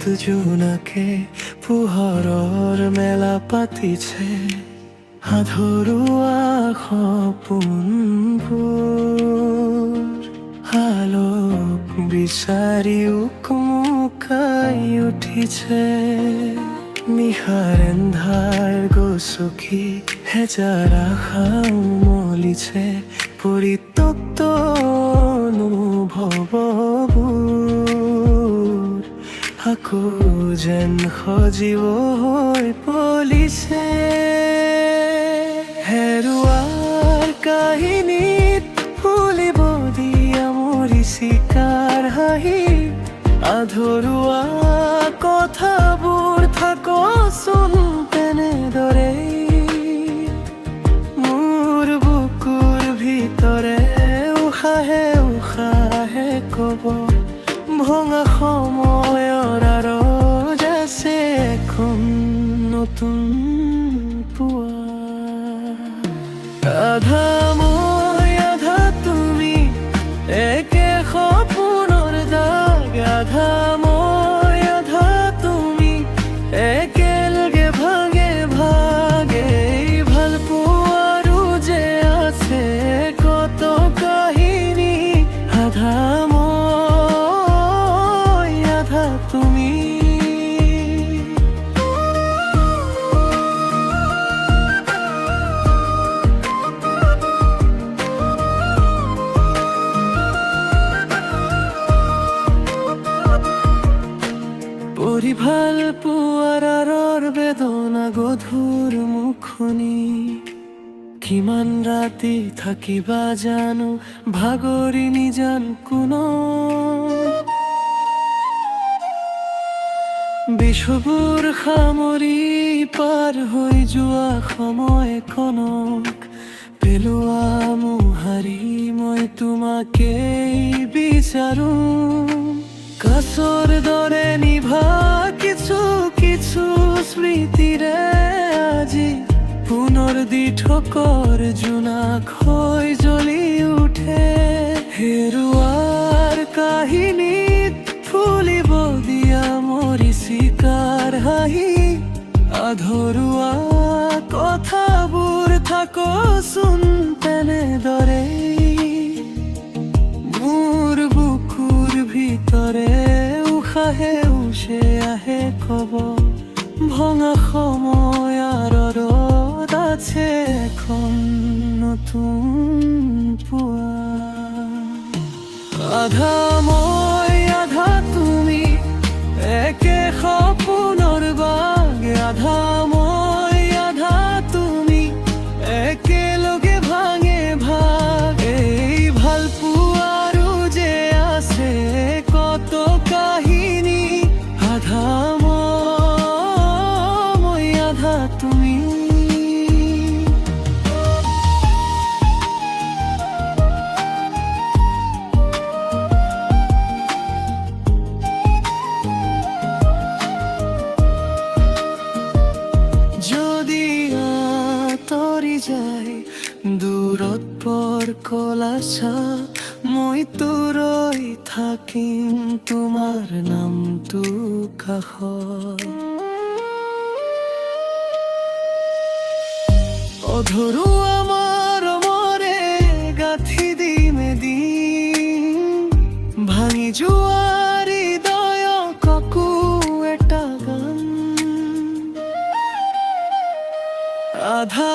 জোনাকে পোহৰৰ মেলা পাতিছে আধৰুৱা সপোনবোৰ আলোক বিচাৰি উকমুকাই উঠিছে নিশাৰ এন্ধাৰ গছকি হেজাৰ আশা উমলিছে পৰিত্যক্ত অনুভৱবোৰ আকৌ যেন সজীৱ হৈ পলিছে হেৰুৱাৰ কাহিনীত ফুলিব দিয়া মৰিচিকাৰ হাঁহি আধৰুৱা কথাবোৰ থাকচোন তেনেদৰেই মোৰ বুকুৰ ভিতৰে উশাহে উশাহে কব ভঙা সময়ৰ আঁৰত আছে এখন নতুন পুৱা আধা মই আধা তুমি একে সপোনৰ দাগ আধা মই আধা তুমি একেলগে ভাগে ভাগে ভাল পোৱাৰো যে আছে কত কাহিনী আধা মই আধা তুমি পৰি ভাল পোৱাৰ আঁৰৰ বেদনা গধুৰ মুখনি কিমান ৰাতি থাকিবা জানো ভাগৰি নিজান কোনো বিষবোৰ সামৰি পাৰ হৈ যোৱা সময়কণক পেলোৱা মোহাৰি মই তোমাকেই বিচাৰো কাছৰ দৰে নিভা কিছু কিছু স্মৃতিৰে আজি পুনৰ দি ঠকৰ জোনাক হৈ জ্বলি উঠে হেৰুৱাৰ কাহিনীত ফুলিব দিয়া মৰিচিকাৰ হাঁহি আধৰুৱা কথাবোৰ থাকচোন তেনেদৰেই মোৰ বুকুৰ ভিতৰে উশাহে উশে আহে কব ভঙা সময়ৰ আঁৰত আছে এখন নতুন পুৱা আধা মই আধা তুমি একে সপোনৰ বাগ আধা মই আধা তুমি একেলগে ভাঙে ভাগে ভাল পোৱাৰো যে আছে কত কাহিনী আধা মই আধা তুমি যদি আঁতৰি যায় দূৰত পৰ কলাছা মই ৰৈ থাকিম তোমাৰ নামটো কাষত অধৰুৱা মৰমৰে গাঁঠি দিম এদিন ভাঙি যোৱাৰ হৃদয়কো এটা গান আধা